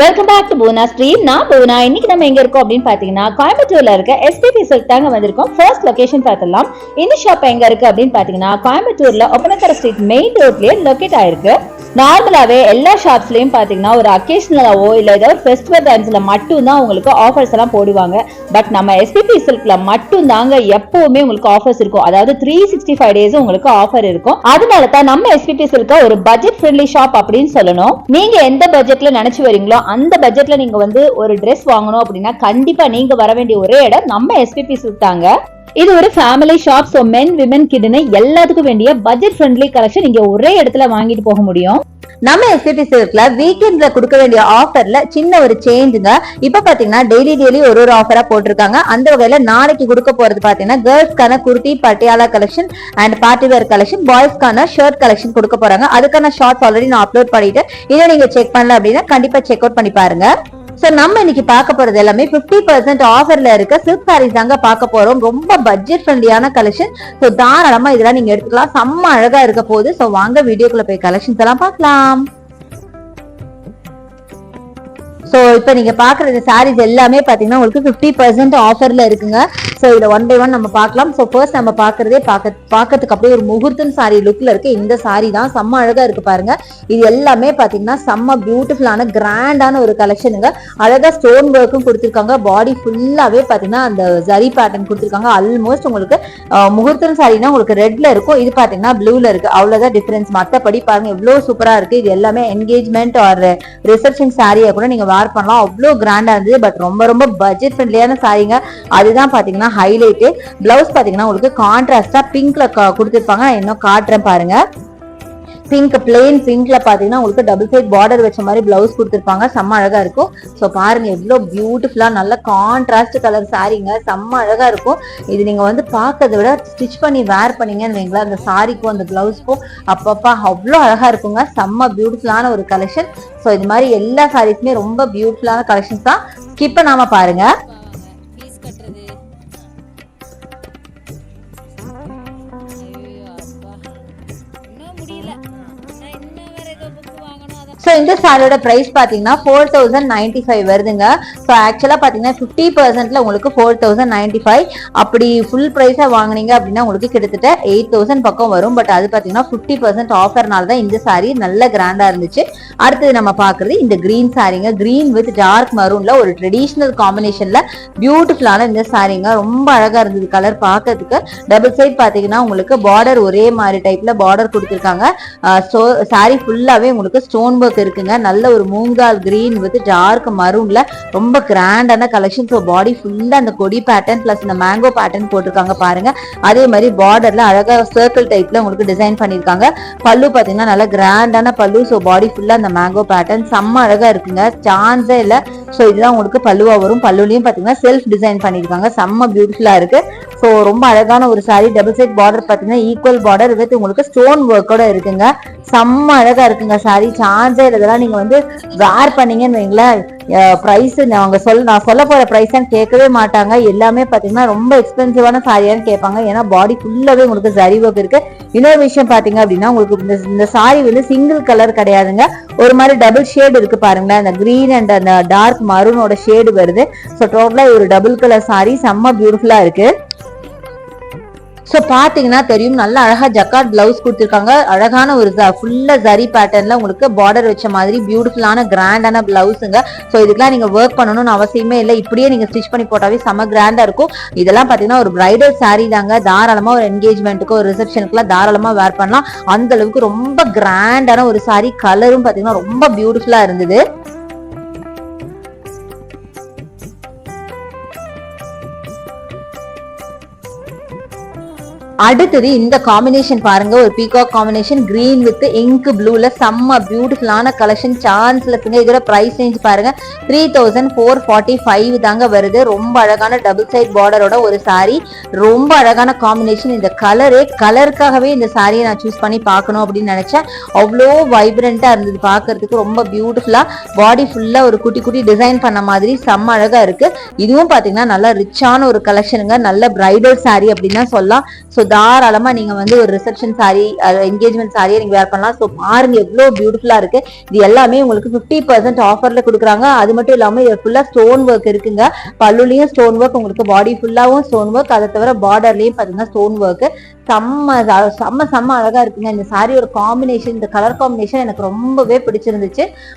Welcome back to Poona stream. நான் பூனா. இன்னைக்கு நம்ம எங்க இருக்கோம் அப்படின்னு பாத்தீங்கன்னா கோயம்புத்தூர்ல இருக்க எஸ்பிபி சில்க் தாங்க வந்திருக்கோம். ஃபர்ஸ்ட் லொகேஷன் பார்த்தலாம். இந்த ஷாப் எங்க இருக்கு அப்படின்னு பாத்தீங்கன்னா கோயம்புத்தூர்ல ஒப்பனக்கரை ஸ்ட்ரீட் மெயின் ரோட்லயே லொகேட் ஆயிருக்கு. நார்மலாவே எல்லா ஷாப்ஸ்லயும் பாத்தீங்கன்னா ஒரு அக்கேஷனலாவோ இல்ல ஏதாவது ஃபெஸ்டிவல் டைம்ஸ்ல மட்டும் தான் உங்களுக்கு ஆஃபர்ஸ் எல்லாம் போடுவாங்க. பட் நம்ம எஸ்பிபி சில்க்ல மட்டும் தாங்க எப்பவுமே உங்களுக்கு ஆஃபர்ஸ் இருக்கும். அதாவது 365 டேஸ் உங்களுக்கு ஆஃபர் இருக்கும். அதனால தான் நம்ம எஸ்பிபி சில்க ஒரு பட்ஜெட் ஃப்ரெண்ட்லி ஷாப் அப்படின்னு சொல்லணும். நீங்க எந்த பட்ஜெட்ல நினைச்சு வரீங்களோ அந்த பட்ஜெட்ல நீங்க வந்து ஒரு ட்ரெஸ் வாங்கணும் அப்படின்னா கண்டிப்பா நீங்க வர வேண்டிய ஒரே இடம் நம்ம எஸ்பிபி சில்க் தாங்க. இது ஒரு family shop. So men women கிட்னு எல்லாத்துக்கும் வேண்டிய பட்ஜெட் ஃப்ரெண்ட்லி கலெக்ஷன் நீங்க ஒரே இடத்துல வாங்கிட்டு போக முடியும். நம்ம எஸ்பிபி சில்க்ல வீக்கெண்ட்ல கொடுக்க வேண்டிய ஆஃபர்ல சின்ன ஒரு சேஞ்சுங்க. இப்ப பாத்தீங்கன்னா டெய்லி ஒரு ஆஃபரா போட்டிருக்காங்க. அந்த வகையில நாளைக்கு கொடுக்க போறது பாத்தீங்கன்னா கேர்ள்ஸ்க்கான kurti Patiala collection and party wear collection, பாய்ஸ்க்கான ஷர்ட் கலெக்ஷன் கொடுக்க போறாங்க. அதுக்கான ஷார்ட்ஸ் ஆல்ரெடி நான் அப்லோட் பண்ணிட்டு இதை நீங்க செக் பண்ணல அப்படின்னா கண்டிப்பா செக் அவுட் பண்ணி பாருங்க. சோ நம்ம இன்னைக்கு பார்க்க போறது எல்லாமே 50% ஆஃபர்ல இருக்க சில்க் சாரீஸ் தாங்க பார்க்க போறோம். ரொம்ப பட்ஜெட் ஃப்ரெண்ட்லியான கலெக்ஷன். சோ தாராளமா இதெல்லாம் நீங்க எடுத்துக்கலாம். செம்ம அழகா இருக்க போகுது. சோ வாங்க வீடியோக்குள்ள போய் கலெக்ஷன்ஸ் எல்லாம் பார்க்கலாம். சோ இப்ப நீங்க பாக்குற இந்த சாரீஸ் எல்லாமே பாத்தீங்கன்னா உங்களுக்கு 50% ஆஃபர்ல இருக்குங்க. சோ இத ஒன் பை ஒன் நம்ம பார்க்கலாம். சோ ஃபர்ஸ்ட் நம்ம பாக்குறதே பாக்கிறதுக்கு அப்படியே ஒரு முகூர்த்தம் சாரி லுக்ல இருக்கு. இந்த சாரி தான் செம்ம அழகா இருக்கு பாருங்க. இது எல்லாமே பாத்தீங்கன்னா செம்ம பியூட்டிஃபுல்லான கிராண்டான ஒரு கலெக்ஷனுங்க. அழகா ஸ்டோன் ஒர்க்கும் கொடுத்திருக்காங்க. பாடி ஃபுல்லாவே பாத்தீங்கன்னா அந்த ஜரி பேட்டர்ன் கொடுத்திருக்காங்க. ஆல்மோஸ்ட் உங்களுக்கு முகூர்த்தம் சாரினா உங்களுக்கு ரெட்ல இருக்கும். இது பாத்தீங்கன்னா ப்ளூல இருக்கு. அவ்வளவுதான் டிஃபரன்ஸ். மத்தபடி பாருங்க எவ்வளவு சூப்பரா இருக்கு. இது எல்லாமே என்கேஜ்மெண்ட் ஆர் ரிசப்ஷன் சாரியா கூட நீங்க பண்ணலாம். அவ்வளவு கிராண்டா இருந்தது. பட் ரொம்ப பட்ஜெட் ஃப்ரெண்ட்லியான சாரீங்க. அதுதான் பாத்தீங்கன்னா ஹைலைட். பிளவுஸ் பாத்தீங்கன்னா உங்களுக்கு கான்ட்ராஸ்டா பிங்க்ல கொடுத்திருப்பாங்க. நான் இன்னும் காட்டுறேன் பாருங்க. பிங்க் பிளெயின் பிங்க்ல பாத்தீங்கன்னா உங்களுக்கு டபுள் சைட் பார்டர் வச்ச மாதிரி பிளவுஸ் கொடுத்திருப்பாங்க. செம்ம அழகா இருக்கும். சோ பாருங்க எவ்வளவு பியூட்டிஃபுல்லா நல்ல கான்ட்ராஸ்ட் கலர் சாரீங்க. செம்ம அழகா இருக்கும். இது நீங்க வந்து பாக்கிறத விட ஸ்டிச் பண்ணி வேர் பண்ணீங்கன்னு வைங்களா, அந்த சாரிக்கும் அந்த பிளவுஸ்க்கும் அப்பப்பா அவ்வளவு அழகா இருக்குங்க. செம்ம பியூட்டிஃபுல்லான ஒரு கலெக்ஷன். சோ இது மாதிரி எல்லா சாரீஸுமே ரொம்ப பியூட்டிஃபுல்லான கலெக்ஷன்ஸ் தான். ஸ்கிப் பண்ணாம பாருங்க. சோ இந்த சாரியோட பிரைஸ் பாத்தீங்கன்னா 4095 வருதுங்க. சோ ஆக்சுவலா பாத்தீங்கன்னா 50%ல உங்களுக்கு 4095. அப்படி ஃபுல் பிரைஸா வாங்குனீங்க அப்படின்னா உங்களுக்கு கிட்டத்தட்ட 8000 பக்கம் வரும். பட் அது பாத்தீங்கன்னா 50% ஆஃபர்னால தான் இந்த சாரி நல்ல கிராண்டா இருந்துச்சு. அடுத்தது நம்ம பாக்குறது இந்த கிரீன் சாரிங்க. கிரீன் வித் டார்க் மரூன்ல ஒரு ட்ரெடிஷனல் காம்பினேஷன்ல பியூட்டிஃபுல்லான இந்த சாரிங்க. ரொம்ப அழகா இருந்தது கலர் பாக்கிறதுக்கு. டபுள் சைட் பாத்தீங்கன்னா உங்களுக்கு பார்டர் ஒரே மாதிரி டைப்ல பார்டர் கொடுத்திருக்காங்க. சாரி ஃபுல்லாவே உங்களுக்கு ஸ்டோன் ஒர்க் இருக்குங்க. நல்ல ஒரு மூங்கால் கிரீன் வித் டார்க் மரூன்ல ரொம்ப கிராண்டான கலெக்ஷன். ஸோ பாடி ஃபுல்லா அந்த கொடி பேட்டர்ன் பிளஸ் இந்த மேங்கோ பேட்டர்ன் போட்டிருக்காங்க பாருங்க. அதே மாதிரி பார்டர்ல அழகா சர்க்கிள் டைப்ல உங்களுக்கு டிசைன் பண்ணிருக்காங்க. பல்லு பாத்தீங்கன்னா நல்ல கிராண்டான பல்லு. ஸோ பாடி ஃபுல்லா அந்த மேங்கோ பேட்டர்ன் செம்ம அழகா இருக்குங்க. சான்ஸே இல்ல. ஸோ இதுதான் உங்களுக்கு பல்லுவா வரும். பல்லுலயும் பாத்தீங்கன்னா செல்ஃப் டிசைன் பண்ணிருக்காங்க. செம்ம பியூட்டிஃபுல்லா இருக்கு. ஸோ ரொம்ப அழகான ஒரு சாரி. டபுள் சைட் பார்டர் பாத்தீங்கன்னா ஈக்குவல் பார்டர் வித் உங்களுக்கு ஸ்டோன் ஒர்க்கோட இருக்குங்க. செம்ம அழகா இருக்குங்க சாரி. சான்ஸே இதெல்லாம் நீங்க வந்து வேர் பண்ணீங்கன்னு வைங்களேன், பிரைஸ் நான் சொல்ல போற பிரைஸ் கேட்கவே மாட்டாங்க. எல்லாமே பாத்தீங்கன்னா ரொம்ப எக்ஸ்பென்சிவான சாரியான்னு கேட்பாங்க. ஏன்னா பாடி ஃபுல்லாவே உங்களுக்கு ஜரி ஒர்க் இருக்கு. இன்னொரு விஷயம் பாத்தீங்க அப்படின்னா உங்களுக்கு இந்த சாரி வந்து சிங்கிள் கலர் கிடையாதுங்க. ஒரு மாதிரி டபுள் ஷேடு இருக்கு பாருங்களேன். அந்த கிரீன் அண்ட் அந்த டார்க் மரூனோட ஷேடு வருது. ஸோ டோட்டலா ஒரு டபுள் கலர் சாரி. செம்ம பியூட்டிஃபுல்லா இருக்கு. சோ பாத்தீங்கன்னா தெரியும் நல்ல அழகா ஜக்கார்ட் பிளவுஸ் கொடுத்திருக்காங்க. அழகான ஒரு ஃபுல்லா ஜரி பேட்டர்ன்ல உங்களுக்கு பார்டர் வச்ச மாதிரி பியூட்டிஃபுல்லான கிராண்டான பிளவுஸுங்க. சோ இதுக்கெல்லாம் நீங்க ஒர்க் பண்ணணும்னு அவசியமே இல்லை. இப்படியே நீங்க ஸ்டிச் பண்ணி போட்டாவே செம கிராண்டா இருக்கும். இதெல்லாம் பாத்தீங்கன்னா ஒரு பிரைடல் சாரி தாங்க. தாராளமா ஒரு என்கேஜ்மெண்ட்டுக்கு ஒரு ரிசப்ஷனுக்குலாம் தாராளமா வேர் பண்ணலாம். அந்த அளவுக்கு ரொம்ப கிராண்டான ஒரு சாரி. கலரும் பாத்தீங்கன்னா ரொம்ப பியூட்டிஃபுல்லா இருந்தது. அடுத்தது இந்த காம்பினேஷன் பாருங்க. ஒரு peacock combination green with ink ப்ளூல செம்ம பியூட்டிஃபுல்லான கலெக்ஷன். சான்ஸ்ல இருக்குங்க. இதோட பிரைஸ் ரேஞ்ச் பாருங்க 3445 தாங்க வருது. ரொம்ப அழகான டபுள் சைட் பார்டரோட ஒரு சாரி. ரொம்ப அழகான காம்பினேஷன். இந்த கலருக்காகவே இந்த சாரியை நான் சூஸ் பண்ணி பார்க்கணும் அப்படின்னு நினைச்சேன். அவ்வளோ வைப்ரண்டா இருந்தது பாக்குறதுக்கு. ரொம்ப பியூட்டிஃபுல்லா பாடி ஃபுல்லா ஒரு குட்டி குட்டி டிசைன் பண்ண மாதிரி செம்ம அழகா இருக்கு. இதுவும் பாத்தீங்கன்னா நல்லா ரிச்சான ஒரு கலெக்ஷனுங்க. நல்ல பிரைடல் சாரி அப்படின்னு தான் சொல்லலாம். சோ தாராளமா நீங்க வந்து ஒரு ரிசப்ஷன் சாரி, என்கேஜ்மெண்ட் சாரியை நீங்க வேர் பண்ணலாம். ஸோ பாருங்க எவ்வளவு பியூட்டிஃபுல்லா இருக்கு. இது எல்லாமே உங்களுக்கு 50% ஆஃபர்ல கொடுக்குறாங்க. அது மட்டும் இல்லாம இது ஃபுல்லா ஸ்டோன் ஒர்க் இருக்குங்க. பல்லுலயும் ஸ்டோன் ஒர்க், உங்களுக்கு பாடி ஃபுல்லாவும் ஸ்டோன் ஒர்க், அதை தவிர பார்டர்லயும் பாத்தீங்கன்னா ஸ்டோன் ஒர்க். செம்ம செம்ம செம்ம அழகா இருக்குங்க இந்த சாரியோட காம்பினேஷன். இந்த கலர் காம்பினேஷன் எனக்கு ரொம்பவே பிடிச்சிருந்துச்சு.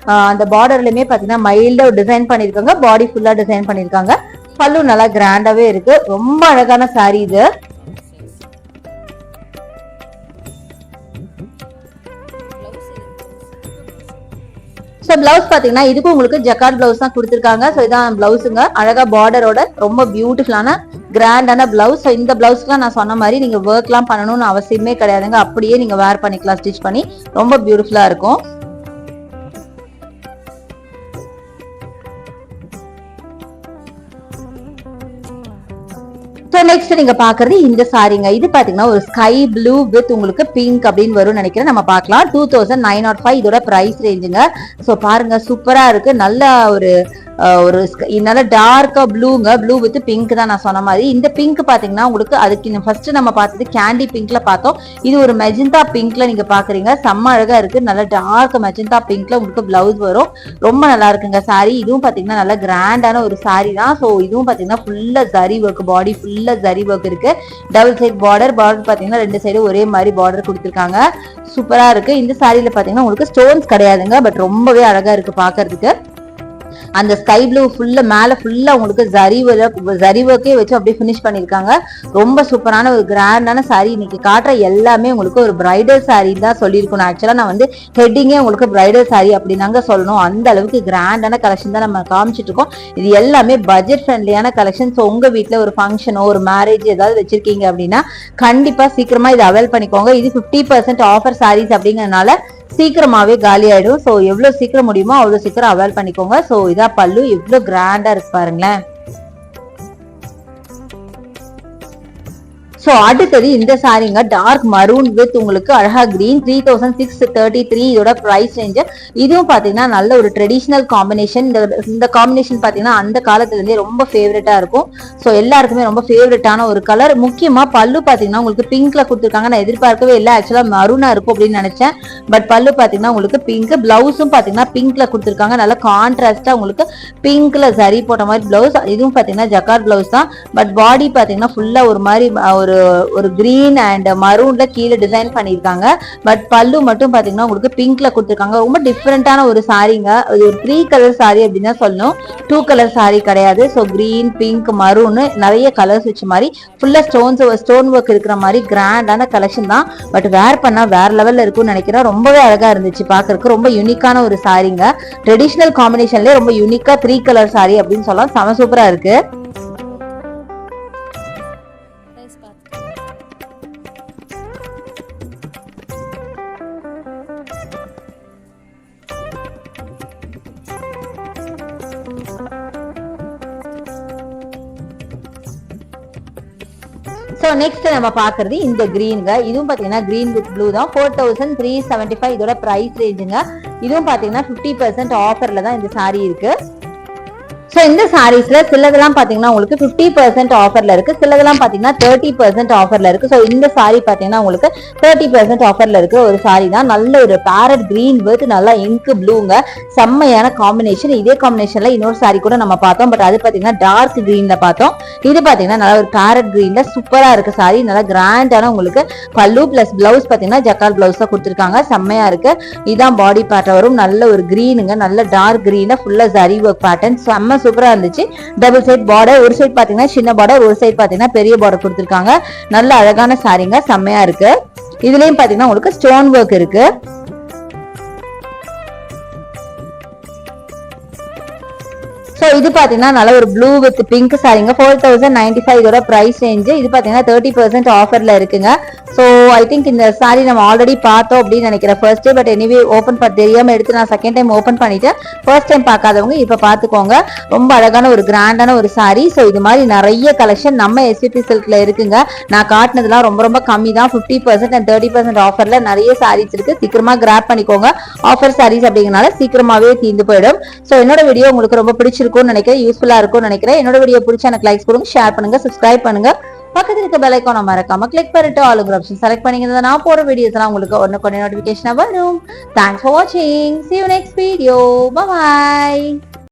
அந்த பார்டர்லயுமே பாத்தீங்கன்னா மைல்டா டிசைன் பண்ணிருக்காங்க, பாடி ஃபுல்லா டிசைன் பண்ணிருக்காங்க. பல்லு நல்லா கிராண்டாவே இருக்கு. ரொம்ப அழகான சாரி இது. ஸோ பிளவுஸ் பாத்தீங்கன்னா இதுக்கு உங்களுக்கு ஜக்கார்ட் பிளவுஸ் தான் கொடுத்துருக்காங்க. ஸோ இதான் பிளவுஸுங்க. அழகா பார்டரோட ரொம்ப பியூட்டிஃபுல்லான கிராண்டான பிளவுஸ். ஸோ இந்த பிளவுஸ்க்குலாம் நான் சொன்ன மாதிரி நீங்க ஒர்க்லாம் பண்ணணும்னு அவசியமே கிடையாதுங்க. அப்படியே நீங்க வேர் பண்ணிக்கலாம் ஸ்டிச் பண்ணி. ரொம்ப பியூட்டிஃபுல்லா இருக்கும். நெக்ஸ்ட் நீங்க பாக்குறது இந்த சாரிங்க. இது பாத்தீங்கன்னா ஒரு ஸ்கை ப்ளூ வித் உங்களுக்கு பிங்க் அப்படின்னு வரும்னு நினைக்கிறேன். நம்ம பார்க்கலாம். 2905 இதோட பிரைஸ் ரேஞ்சுங்க. சோ பாருங்க சூப்பரா இருக்கு. நல்ல ஒரு நல்ல டார்க்கா ப்ளூங்க. ப்ளூ வித் பிங்க் தான் நான் சொன்ன மாதிரி. இந்த பிங்க் பாத்தீங்கன்னா உங்களுக்கு அதுக்கு ஃபர்ஸ்ட் நம்ம பார்த்தது கேண்டி பிங்க்ல பார்த்தோம். இது ஒரு மெஜந்தா பிங்க்ல நீங்க பாக்குறீங்க. செம்ம அழகா இருக்கு. நல்ல டார்க் மெஜந்தா பிங்க்ல உங்களுக்கு பிளவுஸ் வரும். ரொம்ப நல்லா இருக்குங்க சாரி. இதுவும் பாத்தீங்கன்னா நல்ல கிராண்டான ஒரு சாரி தான். ஸோ இதுவும் பாத்தீங்கன்னா ஃபுல்லா ஜரி ஒர்க், பாடி ஃபுல்லா ஜரி ஒர்க் இருக்கு. டபுள் சைட் பார்டர் பாத்தீங்கன்னா ரெண்டு சைடு ஒரே மாதிரி பார்டர் கொடுத்துருக்காங்க. சூப்பரா இருக்கு. இந்த சாரியில பாத்தீங்கன்னா உங்களுக்கு ஸ்டோன்ஸ் கிடையாதுங்க. பட் ரொம்பவே அழகா இருக்கு பாக்குறதுக்கு. அந்த ஸ்கை ப்ளூ ஃபுல்லா மேல ஃபுல்லா உங்களுக்கு ஜரி ஒர்க்கே வச்சு அப்படியே ஃபினிஷ் பண்ணிருக்காங்க. ரொம்ப சூப்பரான ஒரு கிராண்டான சாரி. இன்னைக்கு காட்டுற எல்லாமே உங்களுக்கு ஒரு பிரைடல் சாரி தான் சொல்லியிருக்கணும். ஆக்சுவலா நான் வந்து ஹெட்டிங்கே உங்களுக்கு பிரைடல் சாரி அப்படின்னாங்க சொல்லணும். அந்த அளவுக்கு கிராண்டான கலெக்ஷன் தான் நம்ம காமிச்சிட்டு இருக்கோம். இது எல்லாமே பட்ஜெட் ஃப்ரெண்ட்லியான கலெக்ஷன். ஸோ உங்க வீட்டுல ஒரு ஃபங்க்ஷனோ ஒரு மேரேஜ் ஏதாவது வச்சிருக்கீங்க அப்படின்னா கண்டிப்பா சீக்கிரமா இதை அவைல் பண்ணிக்கோங்க. இது 50% ஆஃபர் சாரீஸ் அப்படிங்கறதுனால சீக்கிரமாவே காலி ஆயிடும். சோ எவ்வளவு சீக்கிரம் முடியுமோ அவ்வளவு சீக்கிரம் அவைல் பண்ணிக்கோங்க. சோ இதா பல்லு எவ்வளவு கிராண்டா இருக்கு பாருங்களேன். சோ அடுத்தது இந்த சாரிங்க டார்க் மரூன் வித் உங்களுக்கு அழகா கிரீன். 3633 இதோட பிரைஸ் ரேஞ்ச். இதுவும் பாத்தீங்கன்னா நல்ல ஒரு ட்ரெடிஷனல் காம்பினேஷன். இந்த காம்பினேஷன் பாத்தீங்கன்னா அந்த காலத்துல இருந்தே ரொம்ப ஃபேவரட்டா இருக்கும். சோ எல்லாருக்குமே ரொம்ப ஃபேவரட்டான ஒரு கலர். முக்கியமா பல்லு பாத்தீங்கன்னா உங்களுக்கு பிங்க்ல கொடுத்துருக்காங்க. நான் எதிர்பார்க்கவே இல்லை. ஆக்சுவலா மரூனா இருக்கும் அப்படின்னு நினைச்சேன். பட் பல்லு பாத்தீங்கன்னா உங்களுக்கு பிங்க். பிளவுஸும் பாத்தீங்கன்னா பிங்க்ல கொடுத்துருக்காங்க. நல்ல கான்ட்ராஸ்டா உங்களுக்கு பிங்க்ல ஜரி போட்ட மாதிரி பிளவுஸ். இதுவும் பாத்தீங்கன்னா ஜக்கார்ட் பிளவுஸ் தான். பட் பாடி பாத்தீங்கன்னா ஃபுல்லா ஒரு மாதிரி ஒரு கிரீன் அண்ட் மரூன்ல கீழே டிசைன் பண்ணிருக்காங்க. பட் பல்லு மட்டும் பாத்தீங்கன்னா உங்களுக்கு பிங்க்ல கொடுத்துருக்காங்க. ரொம்ப டிஃபரெண்டான ஒரு சாரிங்க. இது ஒரு 3 கலர் சாரி அப்படின்னு தான் சொல்லணும். 2 கலர் சாரி கிடையாது. ஸோ கிரீன், பிங்க், மரூன் நிறைய கலர்ஸ் வச்ச மாதிரி ஃபுல்லா ஸ்டோன் ஒர்க் இருக்கிற மாதிரி கிராண்டான கலெக்ஷன் தான். பட் வேர் பண்ணா வேற லெவல்ல இருக்கும்னு நினைக்கிறேன். ரொம்பவே அழகா இருந்துச்சு பாக்குறதுக்கு. ரொம்ப யூனிக்கான ஒரு சாரிங்க. ட்ரெடிஷனல் காம்பினேஷன்லேயே ரொம்ப யூனிக்கா 3 கலர் சாரி அப்படின்னு சொல்லலாம். செம சூப்பரா இருக்கு. சோ நெக்ஸ்ட் நம்ம பாக்குறது இந்த கிரீன்ங்க. இதுவும் பாத்தீங்கன்னா கிரீன் வித் ப்ளூ தான். 4375 இதோட பிரைஸ் ரேஞ்சுங்க. இதுவும் பாத்தீங்கன்னா 50% ஆஃபர்ல தான் இந்த சாரி இருக்கு. சோ இந்த சாரீஸ்ல சிலதெல்லாம் பாத்தீங்கன்னா உங்களுக்கு 50% ஆஃபர்ல இருக்கு. சிலதெல்லாம் பாத்தீங்கன்னா 30% ஆஃபர்ல இருக்கு. சோ இந்த சாரி பாத்தீங்கன்னா உங்களுக்கு 30% ஆஃபர்ல இருக்கு ஒரு சாரி தான். நல்ல ஒரு பேரட் கிரீன் வித் நல்லா இங்க் ப்ளூங்க. செம்மையான காம்பினேஷன். இதே காம்பினேஷன்ல இன்னொரு சாரி கூட நம்ம பார்த்தோம். பட் அது பாத்தீங்கன்னா டார்க் கிரீன்ல பார்த்தோம். இது பாத்தீங்கன்னா நல்ல ஒரு பேரட் கிரீன்ல சூப்பரா இருக்கு சாரி. நல்லா கிராண்டான உங்களுக்கு பல்லு பிளஸ் பிளவுஸ் பாத்தீங்கன்னா ஜக்கார்ட் பிளவுஸ் தான் கொடுத்துருக்காங்க. செம்மையா இருக்கு. இதான் பாடி பார்ட் வரும். நல்ல ஒரு கிரீனுங்க. நல்ல டார்க் கிரீன்ல ஃபுல்லா ஜரி ஒர்க் பேட்டர்ன் செம்ம சூப்பரா இருந்துச்சு. டபுள் சைட் பார்டர், ஒரு சைட் பாத்தீங்கன்னா சின்ன பார்டர், ஒரு சைட் பாத்தீங்கன்னா பெரிய பார்டர் கொடுத்திருக்காங்க. நல்ல அழகான சாரிங்க. செம்மையா இருக்கு. இதுலயும் பாத்தீங்கன்னா உங்களுக்கு ஸ்டோன் ஒர்க் இருக்கு. சோ இது பாத்தீங்கன்னா நல்ல ஒரு ப்ளூ வித் பிங்க் சாரிங்க. 4095 இதோட பிரைஸ் ரேஞ்ச். இது பாத்தீங்கன்னா 30% ஆஃபர்ல இருக்குங்க. சோ ஐ திங்க் இந்த சாரி நம்ம ஆல்ரெடி பார்த்தோம் அப்படின்னு நினைக்கிறேன் ஃபர்ஸ்ட். பட் எனிவே ஓபன் தெரியாம எடுத்து நான் செகண்ட் டைம் ஓபன் பண்ணிட்டேன். ஃபர்ஸ்ட் டைம் பார்க்காதவங்க இப்ப பாத்துக்கோங்க. ரொம்ப அழகான ஒரு கிராண்டான ஒரு சாரி. சோ இது மாதிரி நிறைய கலெக்ஷன் நம்ம எஸ்விபி சில்க்ல இருக்குங்க. நான் காட்டினதுலாம் ரொம்ப ரொம்ப கம்மி தான். 50% and 30% ஆஃபர்ல நிறைய சாரீஸ் இருக்கு. சீக்கிரமா கிராப் பண்ணிக்கோங்க. ஆஃபர் சாரீஸ் அப்படிங்கறனால சீக்கிரமாவே தீர்ந்து போயிடும். சோ என்னோட வீடியோ உங்களுக்கு ரொம்ப பிடிச்சிருக்கும்னு நினைக்கிறேன். யூஸ்ஃபுல்லா இருக்கும்னு நினைக்கிறேன். என்னோட வீடியோ பிடிச்சா எனக்கு லைக்ஸ் கொடுங்க, ஷேர் பண்ணுங்க, சப்ஸ்கிரைப் பண்ணுங்க. பக்கத்துல இருக்க பெல் ஐகானை மறக்காம கிளிக் பண்ணிட்டு ஆல் ஆப்ஷன் செலக்ட் பண்ணீங்கன்னா நான் போற வீடியோஸ் எல்லாம் உங்களுக்கு உடனே நோட்டிபிகேஷனா வரும். தேங்க்ஸ் ஃபார் வாட்சிங். See you next video. Bye bye.